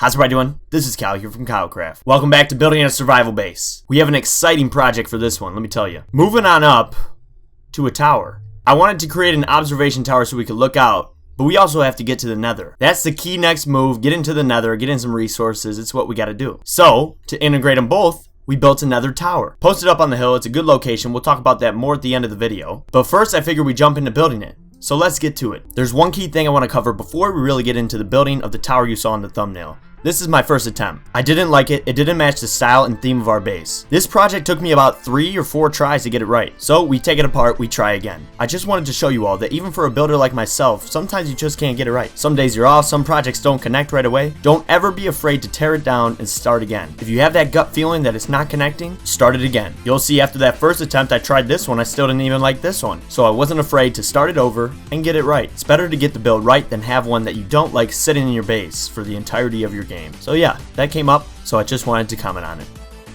How's everybody doing? This is Kyle here from KyleKraft. Welcome back to building a survival base. We have an exciting project for this one, let me tell you. Moving on up to a tower. I wanted to create an observation tower so we could look out, but we also have to get to the Nether. That's the key next move, get into the Nether, get in some resources, it's what we gotta do. So, to integrate them both, we built a Nether tower. Posted up on the hill, it's a good location, we'll talk about that more at the end of the video. But first I figured we jump into building it. So let's get to it. There's one key thing I want to cover before we really get into the building of the tower you saw in the thumbnail. This is my first attempt. I didn't like it, it didn't match the style and theme of our base. This project took me about 3 or 4 tries to get it right. So we take it apart, we try again. I just wanted to show you all that even for a builder like myself, sometimes you just can't get it right. Some days you're off, some projects don't connect right away. Don't ever be afraid to tear it down and start again. If you have that gut feeling that it's not connecting, start it again. You'll see after that first attempt I tried this one, I still didn't even like this one. So I wasn't afraid to start it over and get it right. It's better to get the build right than have one that you don't like sitting in your base for the entirety of your game. So yeah, that came up, so I just wanted to comment on it.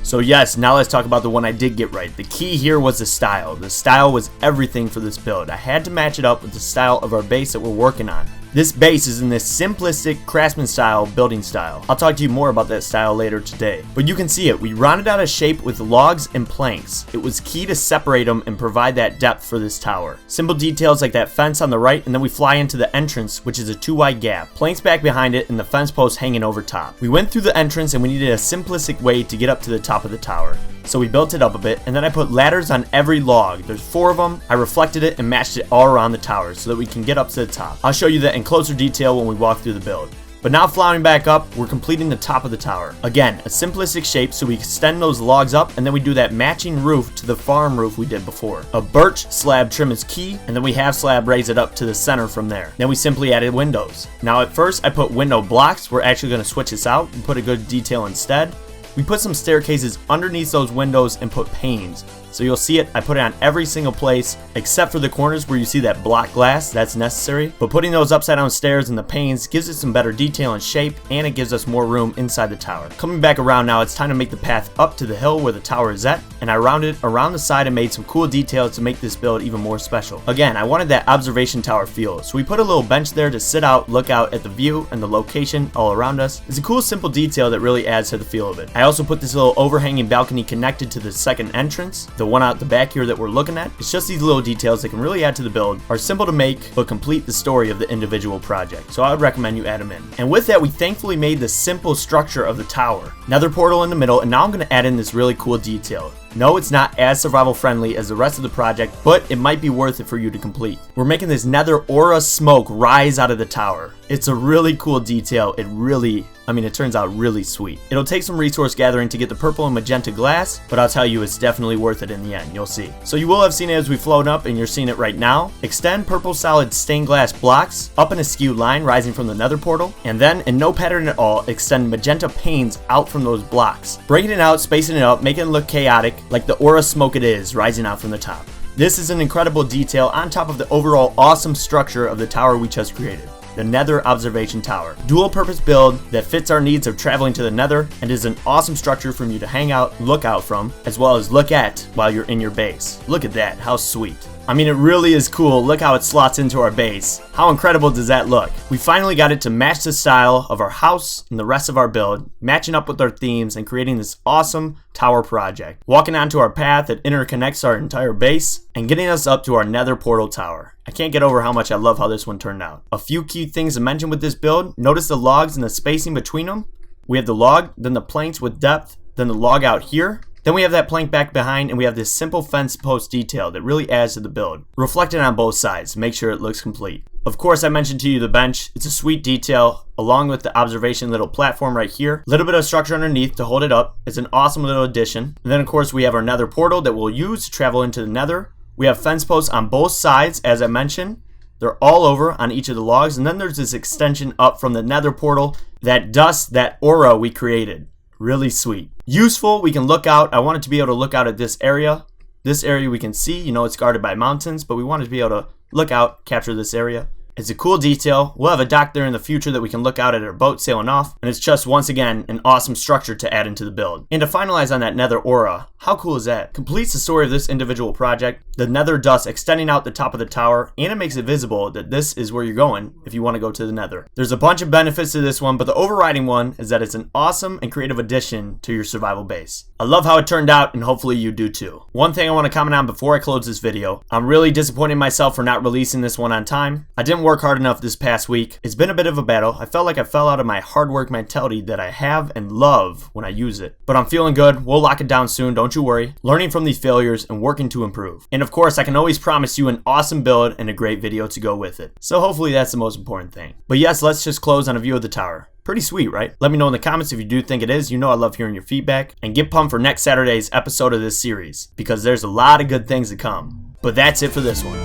So yes, now let's talk about the one I did get right. The key here was the style. The style was everything for this build. I had to match it up with the style of our base that we're working on. This base is in this simplistic craftsman style building style. I'll talk to you more about that style later today. But you can see it, we rounded out a shape with logs and planks. It was key to separate them and provide that depth for this tower. Simple details like that fence on the right, and then we fly into the entrance, which is a 2-wide gap. Planks back behind it and the fence post hanging over top. We went through the entrance and we needed a simplistic way to get up to the top of the tower. So we built it up a bit, and then I put ladders on every log. There's 4 of them. I reflected it and matched it all around the tower so that we can get up to the top. I'll show you that in closer detail when we walk through the build. But now flying back up, we're completing the top of the tower. Again, a simplistic shape so we extend those logs up, and then we do that matching roof to the farm roof we did before. A birch slab trim is key, and then we half slab raise it up to the center from there. Then we simply added windows. Now at first I put window blocks. We're actually going to switch this out and put a good detail instead. We put some staircases underneath those windows and put panes. So you'll see it, I put it on every single place except for the corners where you see that block glass, that's necessary. But putting those upside down stairs and the panes gives it some better detail and shape, and it gives us more room inside the tower. Coming back around now, it's time to make the path up to the hill where the tower is at, and I rounded around the side and made some cool details to make this build even more special. Again, I wanted that observation tower feel, so we put a little bench there to sit out, look out at the view and the location all around us. It's a cool simple detail that really adds to the feel of it. I also put this little overhanging balcony connected to the second entrance, the one out the back here that we're looking at. It's just these little details that can really add to the build, are simple to make but complete the story of the individual project, so I would recommend you add them in. And with that, we thankfully made the simple structure of the tower. Nether portal in the middle, and now I'm going to add in this really cool detail. No, it's not as survival friendly as the rest of the project, but it might be worth it for you to complete. We're making this nether aura smoke rise out of the tower. It's a really cool detail. It turns out really sweet. It'll take some resource gathering to get the purple and magenta glass, but I'll tell you it's definitely worth it in the end, you'll see. So you will have seen it as we float up, and you're seeing it right now. Extend purple solid stained glass blocks up in a skewed line rising from the nether portal, and then in no pattern at all, extend magenta panes out from those blocks. Breaking it out, spacing it up, making it look chaotic, like the aura smoke it is rising out from the top. This is an incredible detail on top of the overall awesome structure of the tower we just created. The Nether Observation Tower. Dual purpose build that fits our needs of traveling to the Nether and is an awesome structure for you to hang out, look out from, as well as look at while you're in your base. Look at that, how sweet. It really is cool. Look how it slots into our base. How incredible does that look? We finally got it to match the style of our house and the rest of our build, matching up with our themes and creating this awesome tower project. Walking onto our path that interconnects our entire base and getting us up to our Nether Portal Tower. I can't get over how much I love how this one turned out. A few key things to mention with this build. Notice the logs and the spacing between them. We have the log, then the planks with depth, then the log out here. Then we have that plank back behind, and we have this simple fence post detail that really adds to the build. Reflected on both sides, make sure it looks complete. Of course, I mentioned to you the bench. It's a sweet detail, along with the observation little platform right here. A little bit of structure underneath to hold it up. It's an awesome little addition. And then of course we have our nether portal that we'll use to travel into the nether. We have fence posts on both sides, as I mentioned. They're all over on each of the logs. And then there's this extension up from the nether portal, that dust, that aura we created. Really sweet. Useful, we can look out. I wanted to be able to look out at this area. This area we can see, it's guarded by mountains, but we wanted to be able to look out, capture this area. It's a cool detail. We'll have a dock there in the future that we can look out at our boat sailing off, and it's just once again an awesome structure to add into the build. And to finalize on that nether aura, how cool is that? Completes the story of this individual project, the nether dust extending out the top of the tower, and it makes it visible that this is where you're going if you want to go to the nether. There's a bunch of benefits to this one, but the overriding one is that it's an awesome and creative addition to your survival base. I love how it turned out, and hopefully you do too. One thing I want to comment on before I close this video, I'm really disappointing myself for not releasing this one on time. I didn't work hard enough this past week. It's been a bit of a battle. I felt like I fell out of my hard work mentality that I have and love when I use it. But I'm feeling good. We'll lock it down soon, don't you worry. Learning from these failures and working to improve. And of course, I can always promise you an awesome build and a great video to go with it. So hopefully that's the most important thing. But yes, let's just close on a view of the tower. Pretty sweet, right? Let me know in the comments if you do think it is. You know I love hearing your feedback. And get pumped for next Saturday's episode of this series, because there's a lot of good things to come. But that's it for this one.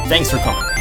Thanks for coming.